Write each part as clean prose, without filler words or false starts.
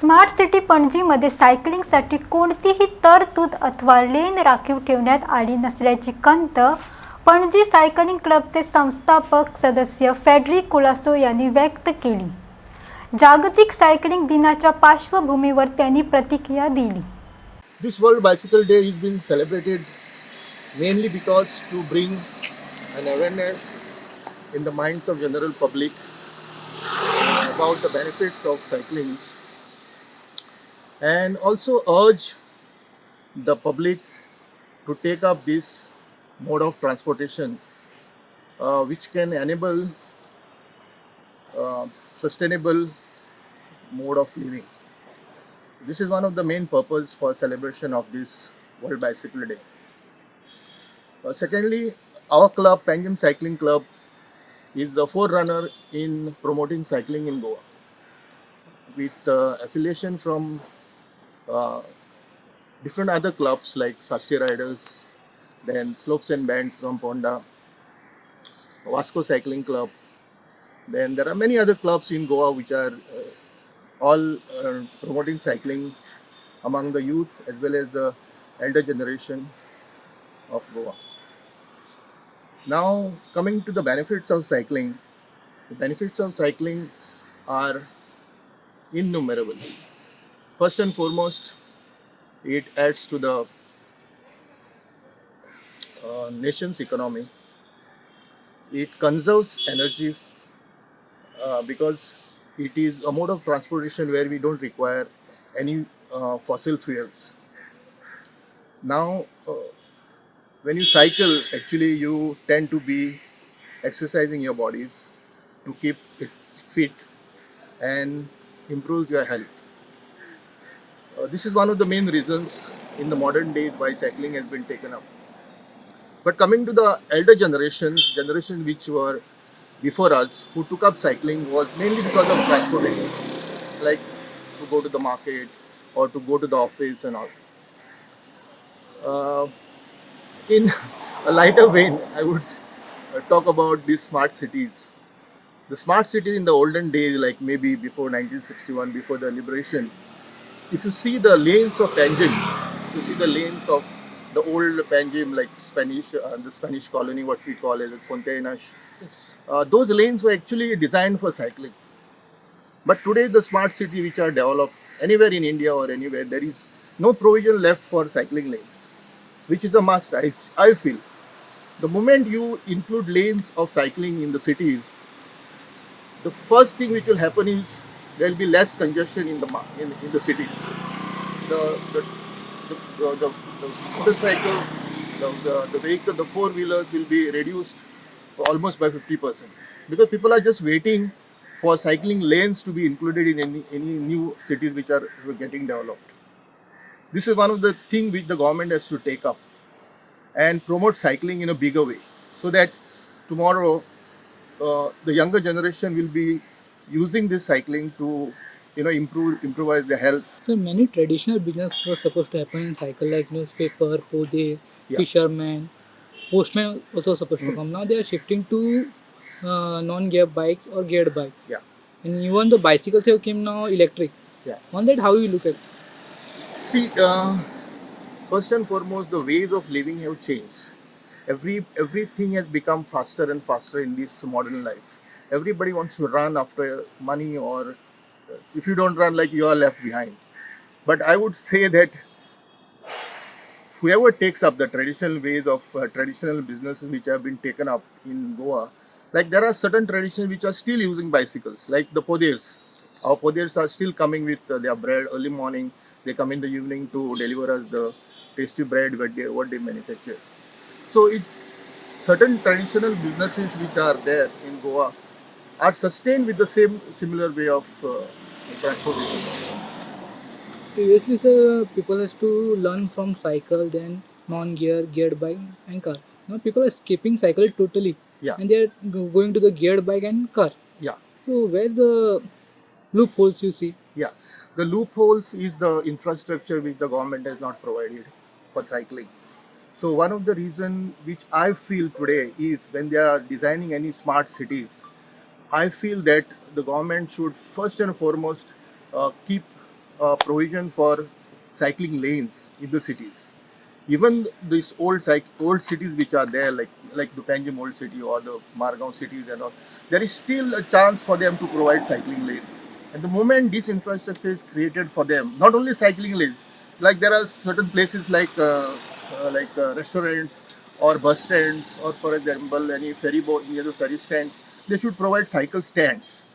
Smart city पणजीमध्ये सायकलिंगसाठी कोणतीही तरतूद अथवा लेन राखीव ठेवण्यात आली नसल्याची खंत पणजी सायकलिंग क्लबचे संस्थापक सदस्य फेडरिक कुलासो यांनी व्यक्त केली. जागतिक सायकलिंग दिनाच्या पार्श्वभूमीवर त्यांनी प्रतिक्रिया दिली. This World Bicycle Day is being celebrated mainly because to bring an awareness in the minds of general public about the benefits of cycling, and also urge the public to take up this mode of transportation which can enable sustainable mode of living. This is one of the main purpose for celebration of this World Bicycle Day. Secondly, our club, Panjim Cycling Club, is the forerunner in promoting cycling in Goa, with affiliation from different other clubs like Sasti Riders, then Slopes and Bands from Ponda, Vasco Cycling Club. Then there are many other clubs in Goa which are all promoting cycling among the youth as well as the elder generation of Goa. Now, coming to the benefits of cycling, the benefits of cycling are innumerable. First and foremost, it adds to the nation's economy. It conserves energy because it is a mode of transportation where we don't require any fossil fuels. Now, when you cycle, actually you tend to be exercising your bodies to keep it fit and improves your health. This is one of the main reasons in the modern days why cycling has been taken up. But coming to the elder generation which were before us, who took up cycling was mainly because of transportation, like to go to the market or to go to the office and all. In a lighter vein, I would talk about these smart cities. The smart cities in the olden days, like maybe before 1961, before the liberation, if you see the lanes of Panjim, you see the lanes of the old Panjim, like the Spanish colony, what we call as Fontenas. Those lanes were actually designed for cycling. But today, the smart city which are developed anywhere in India or anywhere, there is no provision left for cycling lanes, which is a must. I feel the moment you include lanes of cycling in the cities, the first thing which will happen is there will be less congestion in the cities. The motorcycles, the vehicle, the four wheelers will be reduced almost by 50% because people are just waiting for cycling lanes to be included in any new cities which are getting developed. This is one of the things which the government has to take up and promote cycling in a bigger way, so that tomorrow the younger generation will be using this cycling to improvise their health. So many traditional business was supposed to happen in cycle like newspaper, pode, fisherman, postman also supposed to come. Now they are shifting to non-gear bikes or geared bike. Yeah. And even the bicycles have came now electric. Yeah. On that, how you look at? See, first and foremost, the ways of living have changed. Everything has become faster and faster in this modern life. Everybody wants to run after money, or if you don't run, like you are left behind. But I would say that whoever takes up the traditional ways of traditional businesses which have been taken up in Goa, like there are certain traditions which are still using bicycles, like the podiers. Our podiers are still coming with their bread early morning. They come in the evening to deliver us the tasty bread what they manufacture. So certain traditional businesses which are there in Goa are sustained with the similar way of transportation. Previously, sir, people has to learn from cycle, then non-gear, geared bike and car. Now people are skipping cycle totally. Yeah. And they are going to the geared bike and car. Yeah. So where the loopholes you see? Yeah, the loopholes is the infrastructure which the government has not provided for cycling. So one of the reasons which I feel today is when they are designing any smart cities, I feel that the government should first and foremost keep provision for cycling lanes in the cities. Even these old cities which are there, like the Panjim old city or the Margao cities and all, there is still a chance for them to provide cycling lanes. And the moment this infrastructure is created for them, not only cycling lanes, like there are certain places like restaurants or bus stands, or for example any ferry boat near the ferry stands, they should provide cycle stands.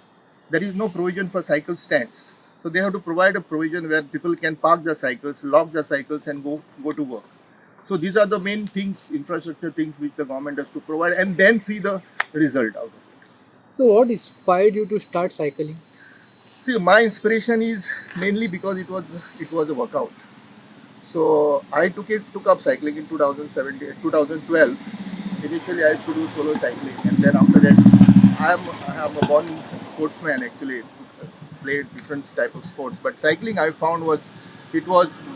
There is no provision for cycle stands. So they have to provide a provision where people can park their cycles, lock their cycles, and go to work. So these are the main things, infrastructure things, which the government has to provide, and then see the result out of it. So, what inspired you to start cycling? See, my inspiration is mainly because it was a workout. So I took up cycling in 2017, 2012. Initially, I used to do solo cycling, and then after that, I am a born sportsman actually. Played different type of sports, but cycling I found was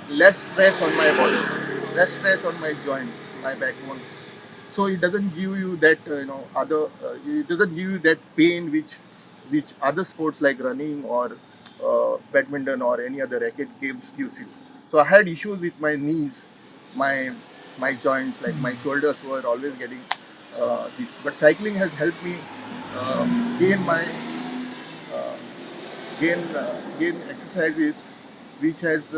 less stress on my body, less stress on my joints, my backbones. So it doesn't give you that it doesn't give you that pain which other sports like running or badminton or any other racket games gives you. So I had issues with my knees, my my joints, like my shoulders were always getting this. But cycling has helped me gain my uh, gain exercises, which has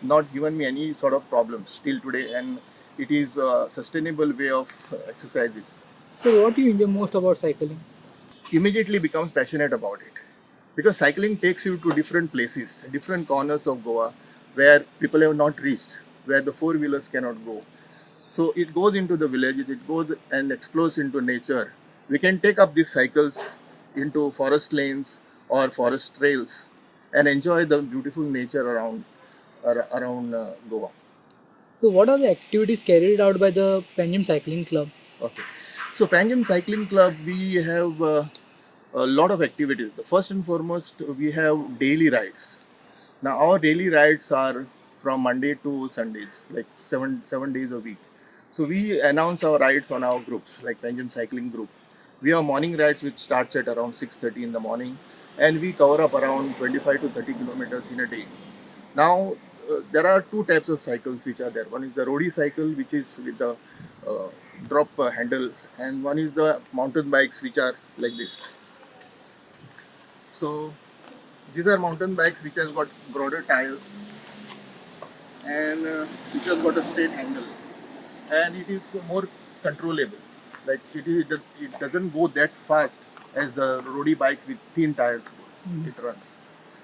not given me any sort of problems till today, and it is a sustainable way of exercises. So, what do you enjoy most about cycling? Immediately becomes passionate about it, because cycling takes you to different places, different corners of Goa where people have not reached, where the four wheelers cannot go. So it goes into the villages, it goes and explores into nature. We can take up these cycles into forest lanes or forest trails and enjoy the beautiful nature around Goa. So, what are the activities carried out by the Panjim Cycling Club? Okay. So Panjim Cycling Club, we have a lot of activities. The first and foremost, we have daily rides. Now our daily rides are from Monday to Sundays, like seven days a week. So we announce our rides on our groups, like Panjim Cycling Group. We have morning rides which starts at around 6:30 in the morning, and we cover up around 25 to 30 kilometers in a day. Now, there are two types of cycles which are there. One is the roadie cycle, which is with the uh, drop handles, and one is the mountain bikes, which are like this. So, these are mountain bikes which has got broader tires and which has got a straight handle, and it is more controllable. Like it doesn't go that fast as the roadie bikes with thin tires. It runs.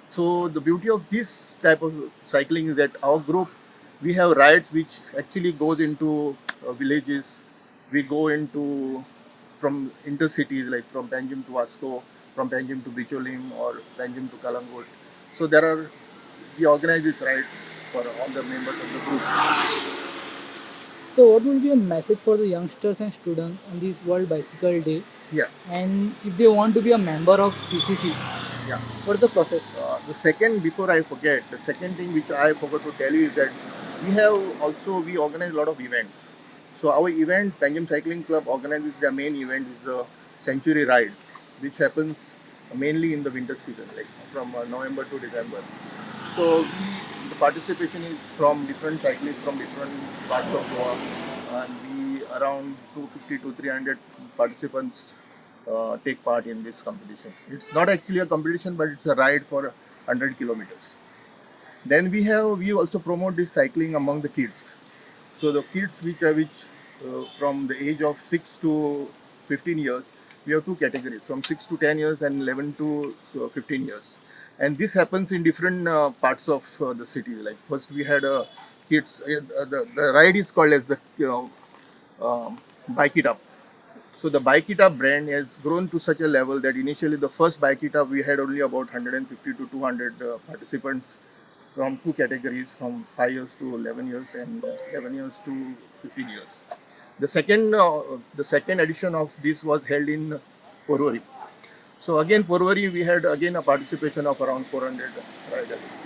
So the beauty of this type of cycling is that our group, we have rides which actually goes into villages. We go into from intercities, like from Panjim to Vasco, from Panjim to Bicholim, or Panjim to Kalangut. So we organize these rides for all the members of the group. So, what will be a message for the youngsters and students on this World Bicycle Day? Yeah, And if they want to be a member of PCC, yeah. what's the process? Before I forget, the second thing which I forgot to tell you is that we organize a lot of events. So our event, Panjim Cycling Club organizes their main event is the Century Ride, which happens mainly in the winter season, like from November to December. So the participation is from different cyclists from different parts of Goa, and we around 250 to 300 participants take part in this competition. It's not actually a competition, but it's a ride for 100 kilometers. Then we also promote this cycling among the kids. So the kids from the age of 6 to 15 years, we have two categories, from 6 to 10 years and 11 to 15 years. And this happens in different parts of the city. Like first we had kids, the ride is called as the Bike It Up. So the Bike It Up brand has grown to such a level that initially the first Bike It Up we had only about 150 to 200 participants from two categories, from 5 years to 11 years and 11 years to 15 years. The second edition of this was held in Porvorim. So again, Porvorim we had again a participation of around 400 riders.